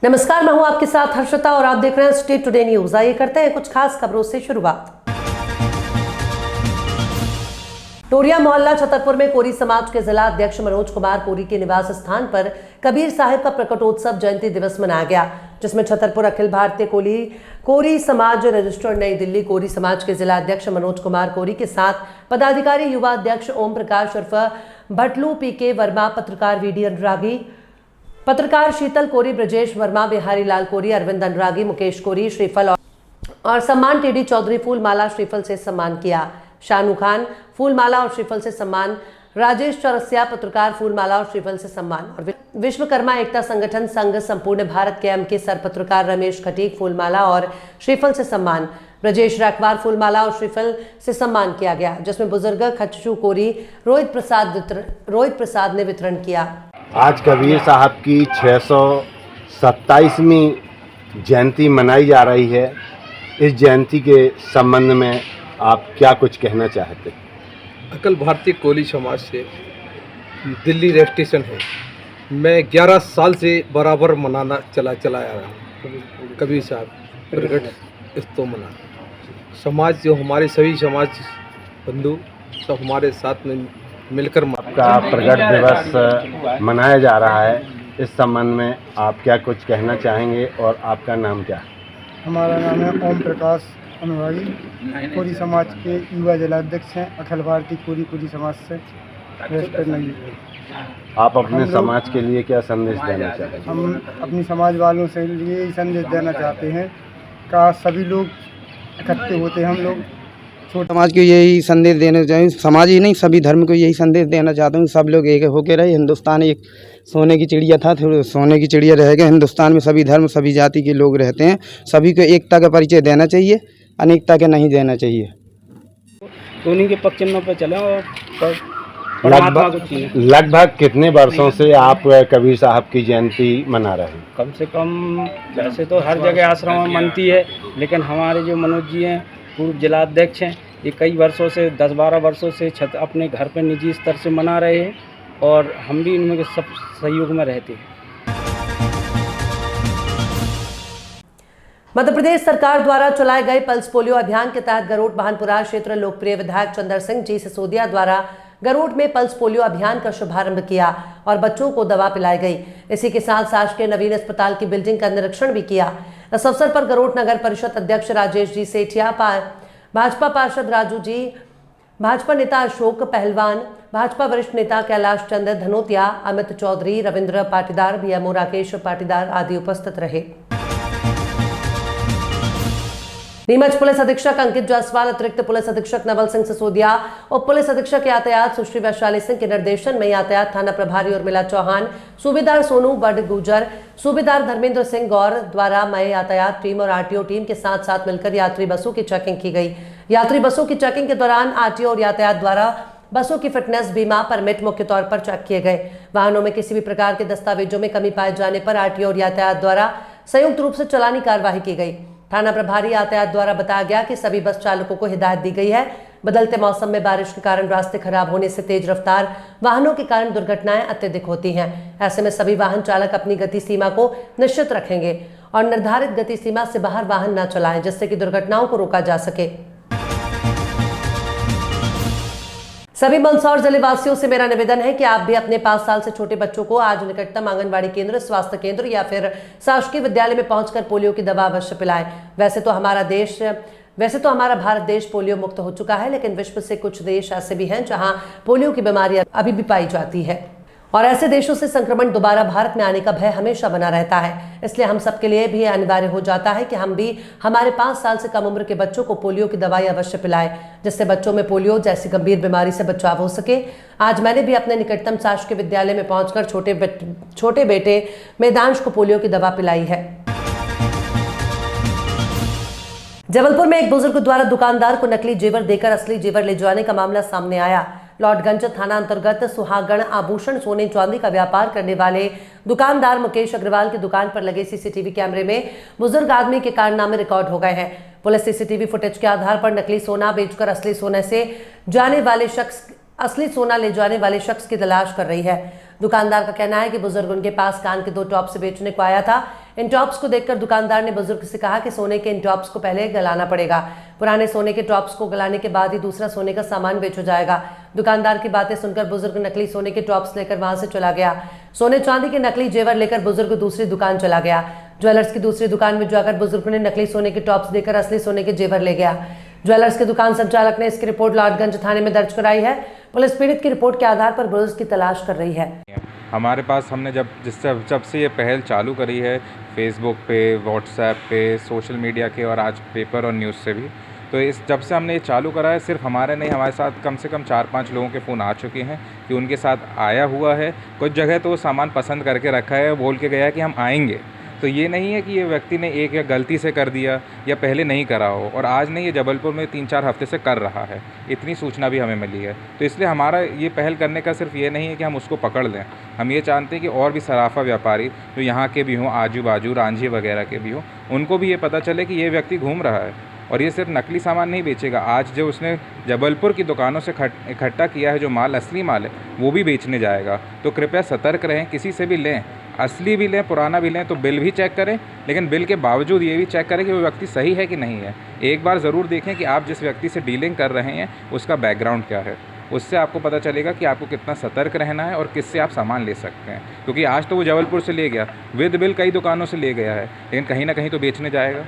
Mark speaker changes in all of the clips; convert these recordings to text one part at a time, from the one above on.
Speaker 1: नमस्कार, मैं हूं आपके साथ हर्षिता और आप देख रहे हैं स्टेट टुडे न्यूज। आइए करते हैं कुछ खास खबरों से शुरुआत। टोरिया मोहल्ला छतरपुर में कोरी समाज के जिला अध्यक्ष मनोज कुमार कोरी के निवास स्थान पर कबीर साहिब का प्रकटोत्सव जयंती दिवस मनाया गया, जिसमें छतरपुर अखिल भारतीय कोरी समाज रजिस्टर्ड नई दिल्ली कोरी समाज के जिला अध्यक्ष मनोज कुमार कोरी के साथ पदाधिकारी युवा अध्यक्ष ओम प्रकाश उर्फ भटलू पीके वर्मा, पत्रकार वीडी अनुरागी, पत्रकार शीतल कोरी, ब्रजेश वर्मा, बिहारी लाल कोरी, अरविंद अनुरागी, मुकेश कोरी, श्रीफल और सम्मान टीडी चौधरी फूलमाला श्रीफल से सम्मान किया। शानू खान फूलमाला और श्रीफल से सम्मान, राजेश चौरसिया पत्रकार फूलमाला और श्रीफल से सम्मान और विश्वकर्मा एकता संगठन संघ संपूर्ण भारत के के सर पत्रकार रमेश खटीक फूलमाला और श्रीफल से सम्मान, ब्रजेश राखवार फूलमाला और श्रीफल से सम्मान किया गया, जिसमें बुजुर्ग खच्चू कोरी रोहित प्रसाद ने वितरण किया।
Speaker 2: आज कबीर साहब की 627वीं जयंती मनाई जा रही है। इस जयंती के संबंध में आप क्या कुछ कहना चाहते हैं?
Speaker 3: अखिल भारतीय कोली समाज से दिल्ली रजिस्ट्रेशन है। मैं 11 साल से बराबर मनाना चला आ रहा हूँ। कबीर साहब प्रकट स्तव मना समाज, जो हमारे सभी समाज बंधु सब हमारे साथ में मिलकर
Speaker 2: आपका प्रकट दिवस मनाया जा रहा है। इस संबंध में आप क्या कुछ कहना चाहेंगे और आपका नाम क्या है?
Speaker 4: हमारा नाम है ओम प्रकाश अनुरागी, कोरी समाज के युवा जिलाध्यक्ष हैं, अखिल भारतीय कोरी समाज से रजिस्टर्ड नहीं।
Speaker 2: आप अपने समाज के लिए क्या संदेश देना चाहते हैं?
Speaker 4: हम अपनी समाज वालों से यही संदेश देना चाहते हैं कि सभी लोग इकट्ठे होते हैं। हम लोग छोटे समाज को यही संदेश देना चाहिए, समाज ही नहीं सभी धर्म को यही संदेश देना चाहता हूँ, सब लोग एक होके रहे। हिंदुस्तान एक सोने की चिड़िया था, सोने की चिड़िया रह गए। हिंदुस्तान में सभी धर्म सभी जाति के लोग रहते हैं, सभी को एकता का परिचय देना चाहिए, अनेकता के नहीं देना चाहिए। उन्हीं के पक्ष चिन्हों पर चलें और
Speaker 2: लगभग कितने वर्षों से आप कबीर साहब की जयंती मना रहे हैं?
Speaker 5: कम से कम वैसे तो हर जगह आश्रम में मनती है, लेकिन हमारे जो मनोज जी हैं पूर्व जिलाध्यक्ष हैं, ये कई वर्षों से 10-12 वर्षों से अपने घर पर निजी स्तर से मना रहे हैं और हम भी इनमें सब सहयोग में रहते हैं।
Speaker 1: मध्य प्रदेश सरकार द्वारा चलाए गए पल्स पोलियो अभियान के तहत गरोट बहानपुरा क्षेत्र लोकप्रिय विधायक चंद्र सिंह जी सिसोदिया द्वारा गरोट में पल्स पोलियो अभियान का शुभारंभ किया और बच्चों को दवा पिलाई गई। इसी के साथ शासकीय नवीन अस्पताल की बिल्डिंग का निरीक्षण भी किया। इस अवसर पर गरोट नगर परिषद अध्यक्ष राजेश जी सेठिया, भाजपा पार्षद राजू जी, भाजपा नेता अशोक पहलवान, भाजपा वरिष्ठ नेता कैलाश चंद्र धनोतिया, अमित चौधरी, रविंद्र पाटीदार, बीएमओ राकेश पाटीदार आदि उपस्थित रहे। नीमच पुलिस अधीक्षक अंकित जायसवाल, अतिरिक्त पुलिस अधीक्षक नवल सिंह सिसोदिया, उप पुलिस अधीक्षक यातायात सुश्री वैशाली सिंह के निर्देशन में यातायात थाना प्रभारी उर्मिला चौहान, सूबेदार सोनू बड गुजर, सूबेदार धर्मेंद्र सिंह गौर द्वारा मई यातायात टीम और आरटीओ टीम के साथ मिलकर यात्री बसों की चेकिंग की गई। यात्री बसों की चेकिंग के दौरान आरटीओ और यातायात द्वारा बसों की फिटनेस, बीमा, परमिट मुख्य तौर पर चेक किए गए। वाहनों में किसी भी प्रकार के दस्तावेजों में कमी पाए जाने पर आरटीओ और यातायात द्वारा संयुक्त रूप से चालानी कार्रवाई की गई। थाना प्रभारी यातायात द्वारा बताया गया कि सभी बस चालकों को हिदायत दी गई है। बदलते मौसम में बारिश के कारण रास्ते खराब होने से तेज रफ्तार वाहनों के कारण दुर्घटनाएं अत्यधिक होती हैं। ऐसे में सभी वाहन चालक अपनी गति सीमा को निश्चित रखेंगे और निर्धारित गति सीमा से बाहर वाहन न चलाएं, जिससे कि दुर्घटनाओं को रोका जा सके। सभी मंदसौर जिले वासियों से मेरा निवेदन है कि आप भी अपने 5 साल से छोटे बच्चों को आज निकटतम आंगनबाड़ी केंद्र, स्वास्थ्य केंद्र या फिर शासकीय विद्यालय में पहुंचकर पोलियो की दवा अवश्य पिलाएं। वैसे तो हमारा भारत देश पोलियो मुक्त हो चुका है, लेकिन विश्व से कुछ देश ऐसे भी हैं जहां पोलियो की बीमारी अभी भी पाई जाती है और ऐसे देशों से संक्रमण दोबारा भारत में आने का भय हमेशा बना रहता है। इसलिए हम सबके लिए भी अनिवार्य हो जाता है कि हम भी हमारे 5 साल से कम उम्र के बच्चों को पोलियो की दवाई अवश्य पिलाएं, जिससे बच्चों में पोलियो जैसी गंभीर बीमारी से बचाव हो सके। आज मैंने भी अपने निकटतम शासकीय विद्यालय में पहुंचकर छोटे बेटे मेदांश को पोलियो की दवा पिलाई है। जबलपुर में एक बुजुर्ग द्वारा दुकानदार को नकली जेवर देकर असली जेवर ले जाने का मामला सामने आया। लॉर्डगंज थाना अंतर्गत सुहागण आभूषण सोने चांदी का व्यापार करने वाले दुकानदार मुकेश अग्रवाल की दुकान पर लगे सीसीटीवी कैमरे में बुजुर्ग आदमी के कारनामे रिकॉर्ड हो गए हैं। पुलिस सीसीटीवी फुटेज के आधार पर नकली सोना बेचकर असली सोना ले जाने वाले शख्स की तलाश कर रही है। दुकानदार का कहना है कि बुजुर्ग उनके पास कान के 2 टॉप्स बेचने को आया था। इन टॉप्स को देखकर दुकानदार ने बुजुर्ग से कहा कि सोने के इन टॉप्स को पहले गलाना पड़ेगा। पुराने सोने के टॉप्स को गलाने के बाद ही दूसरा सोने का सामान बेचा जाएगा। दुकानदार की बातें सुनकर बुजुर्ग नकली सोने के टॉप्स लेकर वहां से चला गया। सोने चांदी के नकली जेवर लेकर बुजुर्ग दूसरी दुकान चला गया। ज्वेलर्स की दूसरी दुकान में जाकर बुजुर्ग ने नकली सोने के टॉप्स देकर असली सोने के जेवर ले गया। ज्वेलर्स के दुकान संचालक ने इसकी रिपोर्ट लाडगंज थाने में दर्ज कराई है। पुलिस पीड़ित की रिपोर्ट के आधार पर बुजुर्ग की तलाश कर रही है।
Speaker 6: हमारे पास हमने जब से ये पहल चालू करी है फेसबुक पे, व्हाट्सएप पे, सोशल मीडिया के और आज पेपर और न्यूज़ से भी, तो जब से हमने ये चालू करा है सिर्फ हमारे नहीं, हमारे साथ कम से कम 4-5 लोगों के फ़ोन आ चुके हैं कि उनके साथ आया हुआ है। कुछ जगह तो सामान पसंद करके रखा है, बोल के गया है कि हम आएंगे। तो ये नहीं है कि ये व्यक्ति ने एक या गलती से कर दिया या पहले नहीं करा हो, और आज नहीं, ये जबलपुर में 3-4 हफ्ते से कर रहा है। इतनी सूचना भी हमें मिली है। तो इसलिए हमारा ये पहल करने का सिर्फ ये नहीं है कि हम उसको पकड़ लें। हम ये चाहते हैं कि और भी सराफा व्यापारी जो यहाँ के भी हों, आजू बाजू रांझी वगैरह के भी हों, उनको भी ये पता चले कि ये व्यक्ति घूम रहा है और ये सिर्फ नकली सामान नहीं बेचेगा। आज जो उसने जबलपुर की दुकानों से इकट्ठा किया है जो माल, असली माल है, वो भी बेचने जाएगा। तो कृपया सतर्क रहें, किसी से भी लें, असली भी लें, पुराना भी लें, तो बिल भी चेक करें, लेकिन बिल के बावजूद ये भी चेक करें कि वो व्यक्ति सही है कि नहीं है। एक बार ज़रूर देखें कि आप जिस व्यक्ति से डीलिंग कर रहे हैं उसका बैकग्राउंड क्या है। उससे आपको पता चलेगा कि आपको कितना सतर्क रहना है और किससे आप सामान ले सकते हैं। क्योंकि आज तो वो जबलपुर से ले गया, विद बिल कई दुकानों से ले गया है, लेकिन कहीं ना कहीं तो बेचने जाएगा।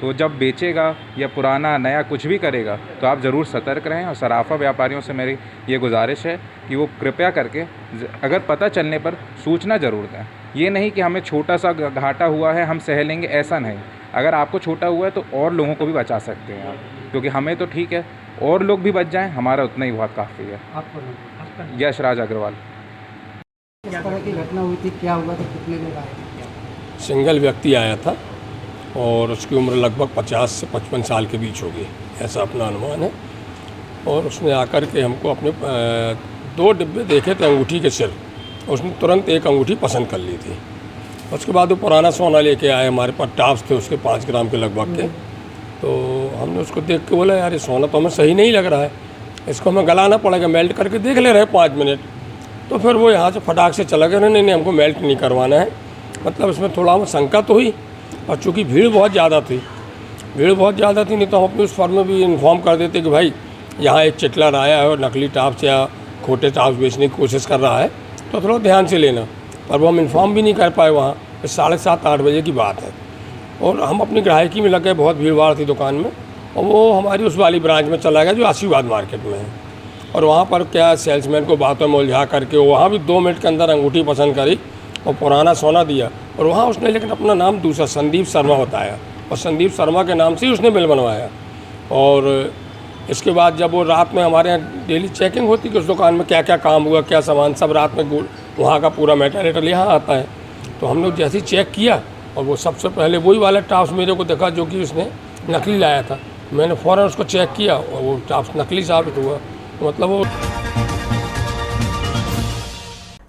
Speaker 6: तो जब बेचेगा या पुराना नया कुछ भी करेगा तो आप ज़रूर सतर्क रहें। और सराफा व्यापारियों से मेरी ये गुजारिश है कि वो कृपया करके अगर पता चलने पर सूचना ज़रूर दें। ये नहीं कि हमें छोटा सा घाटा हुआ है हम सह लेंगे, ऐसा नहीं। अगर आपको छोटा हुआ है तो और लोगों को भी बचा सकते हैं आप, क्योंकि हमें तो ठीक है, और लोग भी बच जाएं, हमारा उतना ही बहुत काफ़ी है। यशराज अग्रवाल।
Speaker 4: किस तरह की घटना हुई थी, क्या हुआ था, कितने लोग आए थे?
Speaker 7: सिंगल व्यक्ति आया था और उसकी उम्र लगभग 50 से 55 साल के बीच होगी, ऐसा अपना अनुमान है। और उसने आकर के हमको अपने 2 डिब्बे देखे थे अंगूठी के सिर, उसने तुरंत एक अंगूठी पसंद कर ली थी। उसके बाद वो पुराना सोना लेके आए, हमारे पास टॉप्स थे उसके 5 ग्राम के लगभग के। तो हमने उसको देख के बोला, यार ये सोना तो हमें सही नहीं लग रहा है, इसको हमें गलाना पड़ेगा, मेल्ट करके देख ले रहे 5 मिनट। तो फिर वो यहाँ से फटाक से चला गया, नहीं हमको मेल्ट नहीं करवाना है। मतलब इसमें थोड़ा हमें शंका तो हुई, और चूँकि भीड़ बहुत ज़्यादा थी, नहीं तो हम अपने उस फर्म में भी इन्फॉर्म कर देते कि भाई यहाँ एक चिटलर आया है और नकली टॉप्स या खोटे टॉप्स बेचने की कोशिश कर रहा है, तो थोड़ा ध्यान से लेना। पर वो हम इन्फॉर्म भी नहीं कर पाए वहाँ। 7:30-8 बजे की बात है, और हम अपनी ग्राहकी में लग गए, बहुत भीड़ भाड़ थी दुकान में। और वो हमारी उस वाली ब्रांच में चला गया जो आशीर्वाद मार्केट में है, और वहाँ पर क्या सेल्समैन को बातों में उलझा करके वहाँ भी 2 मिनट के अंदर अंगूठी पसंद करी और पुराना सोना दिया। और वहाँ उसने लेकिन अपना नाम दूसरा संदीप शर्मा बताया, और संदीप शर्मा के नाम से ही उसने बिल बनवाया। और इसके बाद जब वो रात में हमारे यहाँ डेली चेकिंग होती कि उस दुकान में क्या क्या काम हुआ, क्या सामान, सब रात में वहाँ का पूरा मेटेरियल यहाँ आता है। तो हम लोग जैसे ही चेक किया, और वो सबसे पहले वही वाला टॉप्स मेरे को देखा जो कि उसने नकली लाया था। मैंने फ़ौरन उसको चेक किया और वो टॉप्स नकली साबित हुआ। तो मतलब वो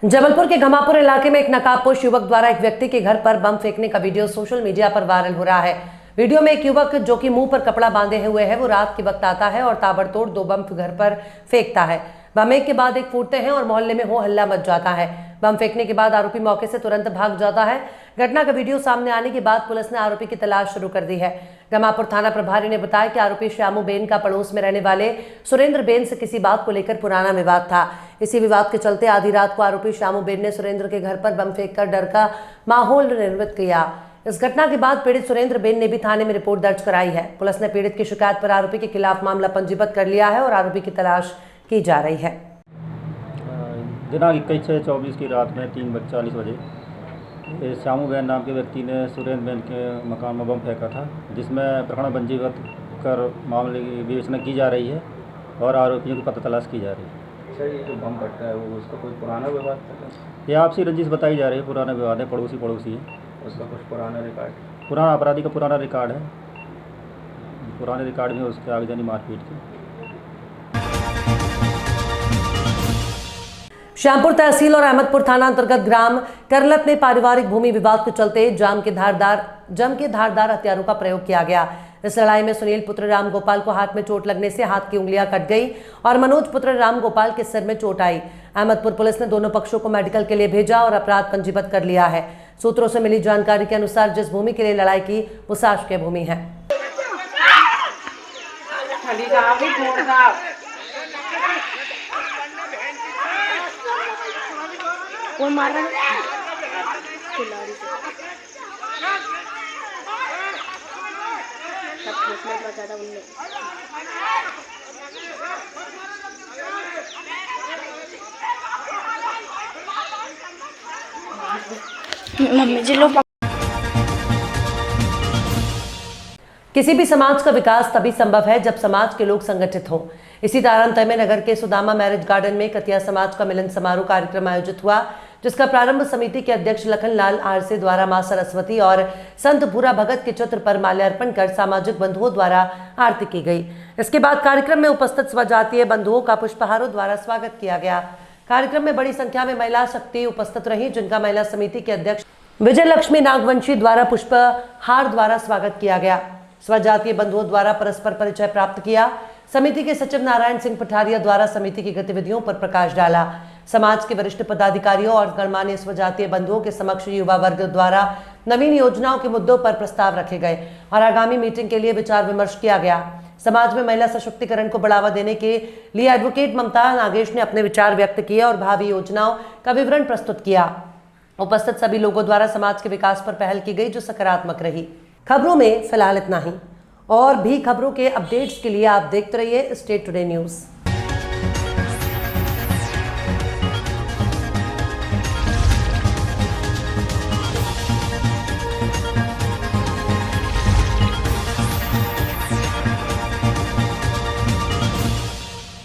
Speaker 1: जबलपुर के घमापुर इलाके में एक नकाबपोश युवक द्वारा एक व्यक्ति के घर पर बम फेंकने का वीडियो सोशल मीडिया पर वायरल हो रहा है। वीडियो में एक युवक जो कि मुंह पर कपड़ा बांधे हुए है, वो रात के वक्त आता है और ताबड़तोड़ 2 बम घर पर फेंकता है। बम एक के बाद एक फूटते हैं और मोहल्ले में हो हल्ला मच जाता है। बम फेंकने के बाद आरोपी मौके से तुरंत भाग जाता है। घटना का वीडियो सामने आने के बाद पुलिस ने आरोपी की तलाश शुरू कर दी है। घमापुर थाना प्रभारी ने बताया कि आरोपी श्यामू बेन का पड़ोस में रहने वाले सुरेंद्र बेन से किसी बात को लेकर पुराना विवाद था। इसी विवाद के चलते आधी रात को आरोपी श्यामू बेन ने सुरेंद्र के घर पर बम फेंककर डर का माहौल निर्मित किया। इस घटना के बाद पीड़ित सुरेंद्र बेन ने भी थाने में रिपोर्ट दर्ज कराई है। पुलिस ने पीड़ित की शिकायत पर आरोपी के खिलाफ मामला पंजीबद्ध कर लिया है और आरोपी की तलाश की जा रही है।
Speaker 8: दिनांक 21/6/24 की रात में 3:40 बजे श्यामू बेन नाम के व्यक्ति ने सुरेंद्र बेन के मकान में बम फेंका था, जिसमें प्रकरण पंजीबद्ध कर मामले की विवेचना की जा रही है और आरोपियों की पता तलाश की जा रही है।
Speaker 5: अच्छा, ये जो बम फटता है वो उसका कोई पुराना विवाद था?
Speaker 8: ये आपसी रंजिश बताई जा रही है, पुराना विवाद है, पड़ोसी है।
Speaker 5: उसका कुछ पुराना रिकॉर्ड?
Speaker 8: पुराना अपराधी का पुराना रिकॉर्ड है, पुराने रिकॉर्ड में उसके आगजनी मारपीट की।
Speaker 1: श्यामपुर तहसील और अहमदपुर थाना अंतर्गत ग्राम करलत में पारिवारिक भूमि विवाद के चलते जम के धारदार हथियारों का प्रयोग किया गया। इस लड़ाई में सुनील पुत्र राम गोपाल को हाथ में चोट लगने से हाथ की उंगलियां कट गई और मनोज पुत्र राम गोपाल के सिर में चोट आई। अहमदपुर पुलिस ने दोनों पक्षों को मेडिकल के लिए भेजा और अपराध पंजीबद्ध कर लिया है। सूत्रों से मिली जानकारी के अनुसार जिस भूमि के लिए लड़ाई की वो शासकीय भूमि है।
Speaker 9: कौन मार रहा है? मम्मी जी लोग
Speaker 1: किसी भी समाज का विकास तभी संभव है जब समाज के लोग संगठित हों। इसी दौरान तैमे नगर के सुदामा मैरिज गार्डन में कतिया समाज का मिलन समारोह कार्यक्रम आयोजित हुआ, जिसका प्रारंभ समिति के अध्यक्ष लखनलाल आरसे द्वारा मां सरस्वती और संत भूरा भगत के चित्र पर माल्यार्पण कर सामाजिक बंधुओं द्वारा आरती की गई। इसके बाद कार्यक्रम में उपस्थित स्वजातीय बंधुओं का पुष्पहारों द्वारा स्वागत किया गया। कार्यक्रम में बड़ी संख्या में महिला शक्ति उपस्थित रही, जिनका महिला समिति के अध्यक्ष विजय लक्ष्मी नागवंशी द्वारा पुष्पहार द्वारा स्वागत किया गया। स्वजातीय बंधुओं द्वारा परस्पर परिचय प्राप्त किया। समिति के सचिव नारायण सिंह पठारिया द्वारा समिति की गतिविधियों पर प्रकाश डाला। समाज के वरिष्ठ पदाधिकारियों और गणमान्य स्वजातीय बंधुओं के समक्ष युवा वर्ग द्वारा नवीन योजनाओं के मुद्दों पर प्रस्ताव रखे गए और आगामी मीटिंग के लिए विचार विमर्श किया गया। समाज में महिला सशक्तिकरण को बढ़ावा देने के लिए एडवोकेट ममता नागेश ने अपने विचार व्यक्त किए और भावी योजनाओं का विवरण प्रस्तुत किया। उपस्थित सभी लोगों द्वारा समाज के विकास पर पहल की गई, जो सकारात्मक रही। खबरों में फिलहाल इतना ही। और भी खबरों के अपडेट्स के लिए आप देखते रहिए स्टेट टुडे न्यूज़।